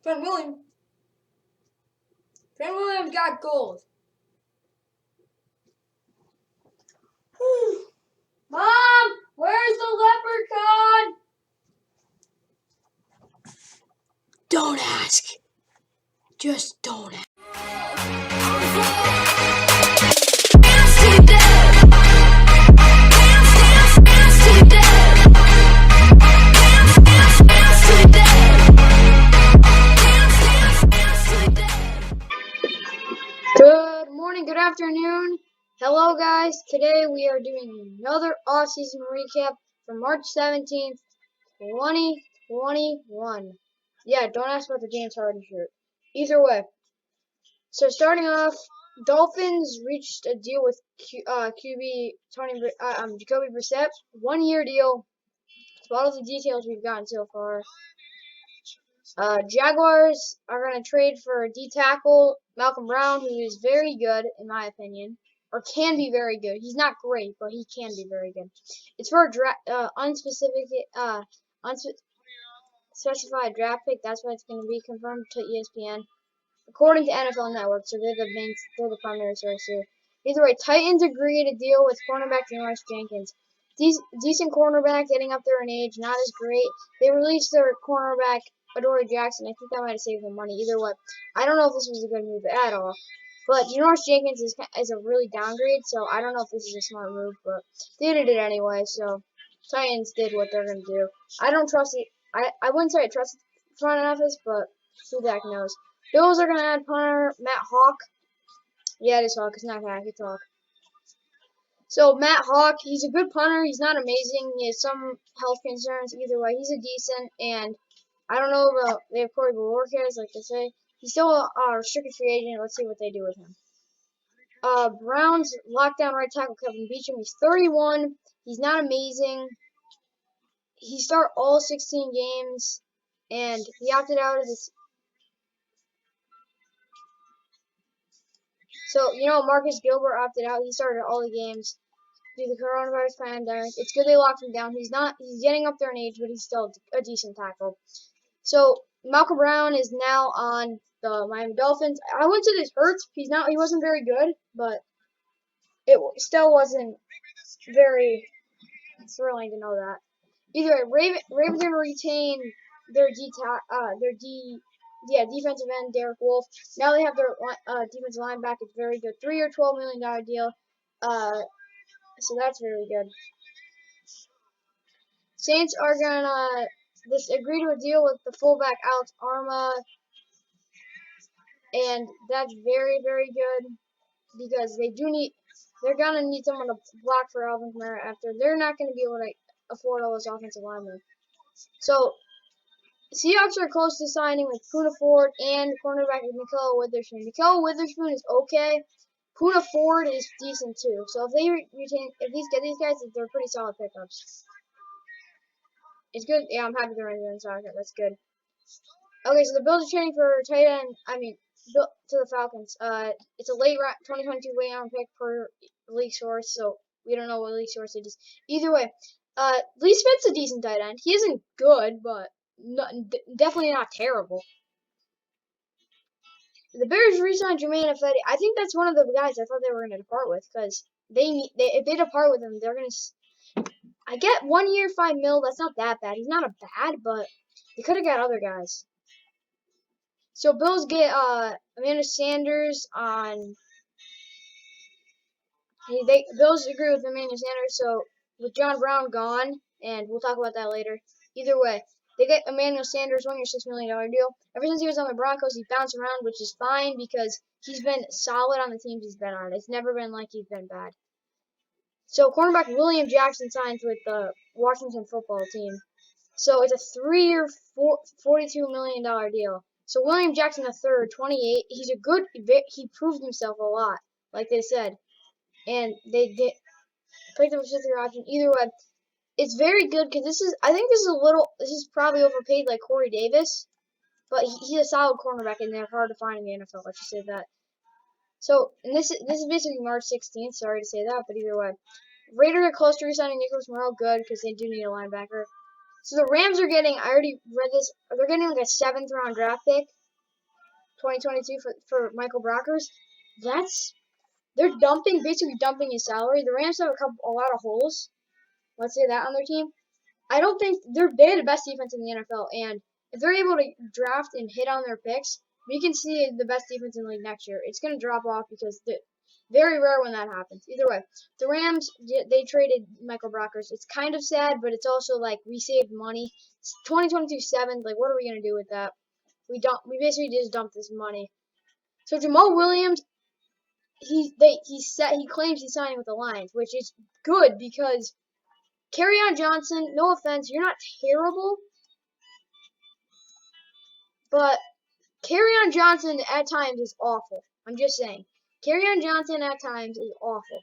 Trent Williams. Trent Williams got gold. Mom, where's the leprechaun? Don't ask. Just don't ask. Good morning, good afternoon. Hello, guys. Today we are doing another off-season recap for March 17th, 2021. Yeah, don't ask about the James Harden shirt. Either way. So starting off, Dolphins reached a deal with QB Jacoby Brissett, 1-year deal. That's about all the details we've gotten so far. Jaguars are going to trade for D-tackle Malcolm Brown, who is very good, in my opinion, or can be very good. He's not great, but he can be very good. It's for a unspecified draft pick. That's why it's going to be confirmed to ESPN, according to NFL Network. So they're the primary source here. Either way, Titans agreed to deal with cornerback Janoris Jenkins. Decent cornerback, getting up there in age, not as great. They released their cornerback Adoree Jackson. I think that might have saved them money. Either way, I don't know if this was a good move at all. But Janoris Jenkins is a really downgrade, so I don't know if this is a smart move, but they did it anyway. So Titans did what they're gonna do. I don't trust it. I wouldn't say I trust the front office, but who the heck knows? Bills are gonna add punter Matt Hawk. Yeah, it is Hawk. It's not Hack. It's Hawk. So Matt Hawk, he's a good punter. He's not amazing. He has some health concerns. Either way, he's a decent, and I don't know about they have Corey Bojorquez, like they say. He's still a restricted free agent. Let's see what they do with him. Browns lockdown right tackle Kevin Beachum. He's 31. He's not amazing. He started all 16 games, and he opted out of this. So, Marcus Gilbert opted out. He started all the games due to the coronavirus pandemic. It's good they locked him down. He's getting up there in age, but he's still a decent tackle. So, Malcolm Brown is now on the Miami Dolphins. I wouldn't say this hurts. He wasn't very good, but it still wasn't very thrilling to know that. Either way, Ravens are going to retain their defensive end, Derek Wolfe. Now they have their defensive line back. It's very good. 3-year, $12 million deal. So that's really good. Saints are going to agree to a deal with the fullback Alex Arma. And that's very, very good because they're going to need someone to block for Alvin Kamara after. They're not going to be able to afford all those offensive linemen. So, Seahawks are close to signing with Poona Ford and cornerback Mikael Witherspoon. Mikael Witherspoon is okay. Poona Ford is decent too. So if get these guys, they're pretty solid pickups. It's good. Yeah, I'm happy they're in soccer. That's good. Okay, so the Bills are trading for tight end. To the Falcons. It's a late 2022 late round pick per league source. So we don't know what league source it is. Either way, Lee Smith's a decent tight end. He isn't good, but definitely not terrible. The Bears re-signed Jermaine Ifedi. I think that's one of the guys I thought they were going to depart with because if they depart with him, they're going to. I get 1 year, $5 million. That's not that bad. He's not a bad, but they could have got other guys. So Bills get Amanda Sanders on. Bills agree with Amanda Sanders. So with John Brown gone, and we'll talk about that later. Either way, they get Emmanuel Sanders, 1 year, $6 million deal. Ever since he was on the Broncos, he's bounced around, which is fine because he's been solid on the teams he's been on. It's never been like he's been bad. So cornerback William Jackson signs with the Washington football team. So it's a 3-year, $42 million deal. So William Jackson III, 28, he proved himself a lot, like they said. And they picked up a 5th-year option. Either way, it's very good because I think this is probably overpaid like Corey Davis, but he's a solid cornerback and they're hard to find in the NFL. Let's just say that. So, and this is basically March 16th. Sorry to say that, but either way, Raiders are close to re-signing Nicholas Morrow. Good because they do need a linebacker. So the Rams are getting, I already read this, they're getting like a 7th round draft pick, 2022 for Michael Brockers. They're basically dumping his salary. The Rams have a lot of holes. Let's say that on their team. I don't think they have the best defense in the NFL, and if they're able to draft and hit on their picks, we can see the best defense in the league next year. It's going to drop off because very rare when that happens. Either way, the Rams, they traded Michael Brockers. It's kind of sad, but it's also like we saved money. It's 2022 7th. Like, what are we going to do with that? We basically just dumped this money. So Jamal Williams, he claims he's signing with the Lions, which is good because Kerryon Johnson, no offense, you're not terrible, but Kerryon Johnson at times is awful. I'm just saying. Kerryon Johnson at times is awful.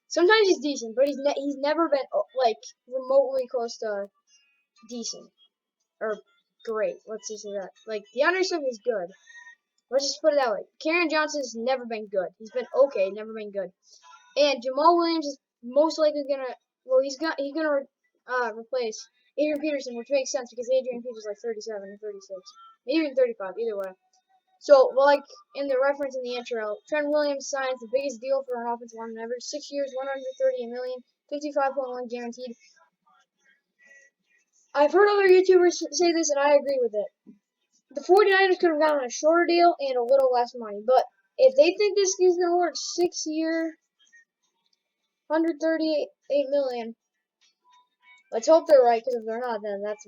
Sometimes he's decent, but he's never been like remotely close to decent or great. Let's just say that. Like DeAndre Swift is good. Let's just put it that way. Kerryon Johnson has never been good. He's been okay, never been good. And Jamal Williams is most likely gonna. Well, he's gonna replace Adrian Peterson, which makes sense because Adrian Peterson's like 37 or 36, maybe even 35. Either way. So, like in the reference in the intro, Trent Williams signs the biggest deal for an offensive lineman ever. 6 years, $138 million, 55.1 guaranteed. I've heard other YouTubers say this, and I agree with it. The 49ers could have gotten a shorter deal and a little less money, but if they think this is going to work, 6 year, $138 million. Let's hope they're right, because if they're not, then it's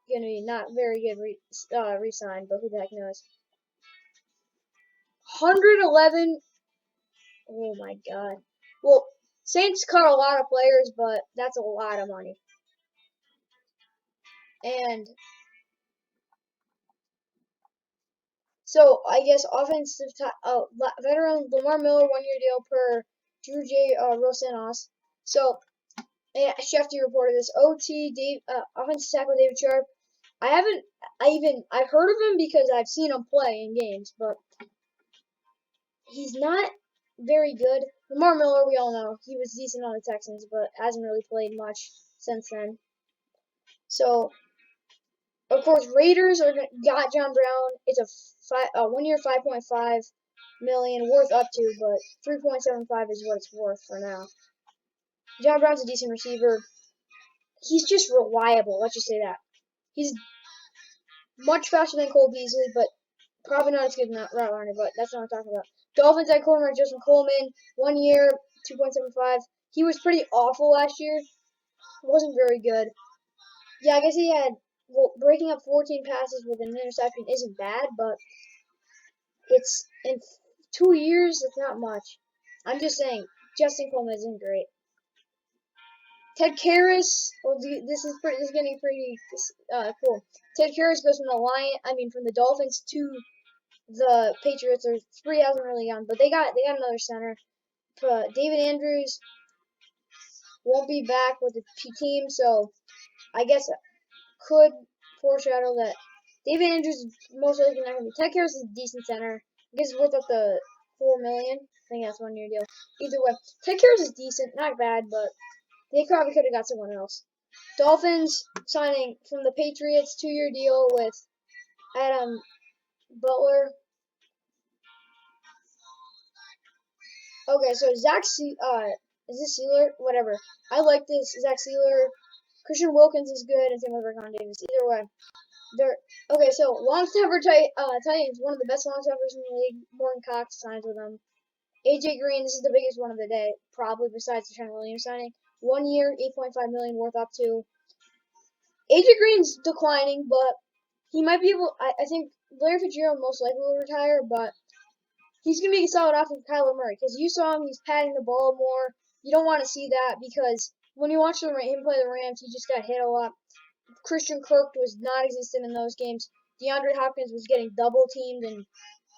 going to be not very good re-sign, but who the heck knows. 111. Oh my god. Well, Saints cut a lot of players, but that's a lot of money. And so I guess offensive veteran Lamar Miller 1-year deal per Drew J. Rosanos. So Shefty reported this. Offensive tackle David Sharp. I've heard of him because I've seen him play in games, but he's not very good. Lamar Miller, we all know, he was decent on the Texans, but hasn't really played much since then. So, of course, Raiders got John Brown. It's a 1-year, $5.5 million worth up to, but 3.75 is what it's worth for now. John Brown's a decent receiver. He's just reliable. Let's just say that. He's much faster than Cole Beasley, but probably not as good as route runner. But that's not what I'm talking about. Dolphins at corner, Justin Coleman, 1 year, 2.75. He was pretty awful last year. Wasn't very good. Yeah, I guess he had. Well, breaking up 14 passes with an interception isn't bad, but it's in 2 years, it's not much. I'm just saying, Justin Coleman isn't great. Ted Karras, well, this is getting pretty cool. Ted Karras goes from the Dolphins to the Patriots. Or 3 hasn't really gone, but they got another center. David Andrews won't be back with the team, so I guess could foreshadow that David Andrews is most likely not going to be. Ted Karras is a decent center. I guess it's worth up to $4 million. I think that's 1-year deal. Either way, Ted Karras is decent, not bad, but they probably could have got someone else. Dolphins signing from the Patriots 2-year deal with Adam Butler. Okay, so is this Sealer? Whatever. I like this. Zach Sealer. Christian Wilkins is good, and same with Raekwon Davis. Either way. Okay, so long snapper Titans, one of the best long snappers in the league. Morgan Cox signs with them. AJ Green, this is the biggest one of the day, probably besides the Trent Williams signing. 1 year, $8.5 million worth up to. AJ Green's declining, but he might be able. I think Larry Fitzgerald most likely will retire, but he's gonna be a solid off of Kyler Murray because you saw him. He's patting the ball more. You don't want to see that because when you watch him play the Rams, he just got hit a lot. Christian Kirk was non-existent in those games. DeAndre Hopkins was getting double teamed, and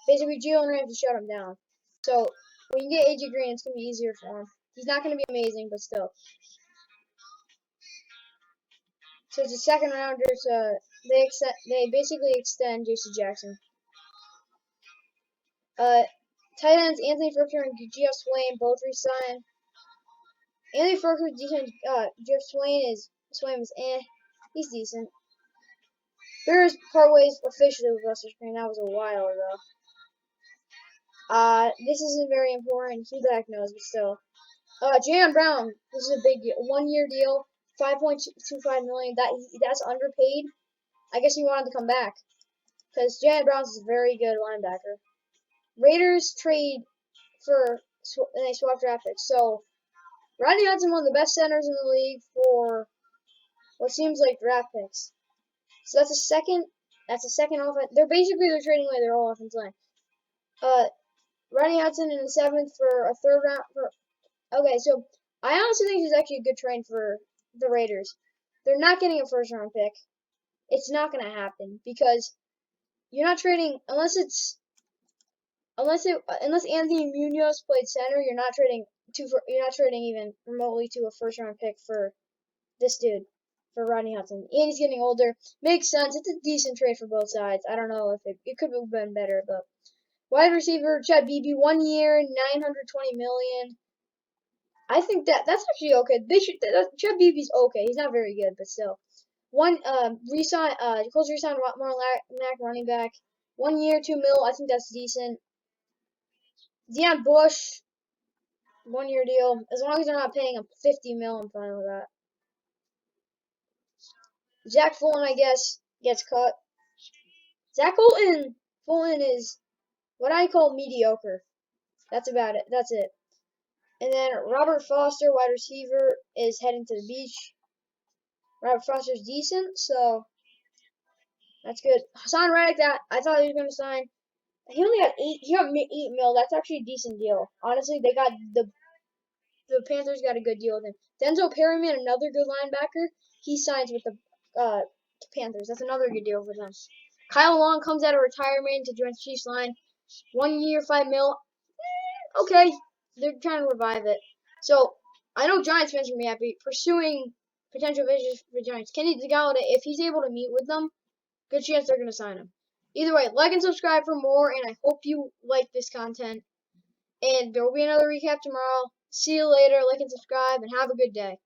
basically Jalen Ramsey shut him down. So when you get AJ Green, it's gonna be easier for him. He's not gonna be amazing, but still. So it's a second rounder. So they basically extend J.C. Jackson. Tight ends Anthony Firkser and Geoff Swain both re-sign. Anthony Firkser decent. Geoff Swain is eh. He's decent. Bears part ways officially with Buster Screen. That was a while ago. This isn't very important. Who the heck knows, but still. Jayon Brown. This is a big deal. 1 year deal. $5.25 million. That's underpaid. I guess he wanted to come back. Because Jayon Brown's is a very good linebacker. Raiders trade for, and they swap draft picks. So, Rodney Hudson, one of the best centers in the league for what seems like draft picks. So that's a second offense. They're trading away their whole offensive line. Rodney Hudson in the 7th for a 3rd round. Okay, so I honestly think this is actually a good trade for the Raiders. They're not getting a 1st round pick. It's not going to happen because you're not trading unless Anthony Munoz played center. You're not trading even remotely to a 1st round pick for this dude, for Rodney Hudson. And he's getting older. Makes sense. It's a decent trade for both sides. I don't know if it could have been better, but wide receiver Chad Beebe, 1 year, $920 million. I think that's actually okay. Chad Beebe's okay. He's not very good, but still. Colts re-signed Lamar Mack, running back. 1 year, $2 million. I think that's decent. Deion Bush, 1 year deal. As long as they're not paying him $50 million, I'm fine with that. Zach Fulton, I guess, gets cut. Zach Fulton is what I call mediocre. That's about it. That's it. And then Robert Foster, wide receiver, is heading to the beach. Robert Foster's decent, so that's good. Hassan Reddick, that I thought he was going to sign. He only got $8 million. That's actually a decent deal. Honestly, the Panthers got a good deal with him. Denzel Perryman, another good linebacker, he signs with the Panthers. That's another good deal for them. Kyle Long comes out of retirement to join the Chiefs line. 1 year, $5 million. Okay, they're trying to revive it. So I know Giants fans are going to be happy pursuing potential visitors for Giants. Kenny Golladay, if he's able to meet with them, good chance they're going to sign him. Either way, like and subscribe for more, and I hope you like this content. And there will be another recap tomorrow. See you later. Like and subscribe, and have a good day.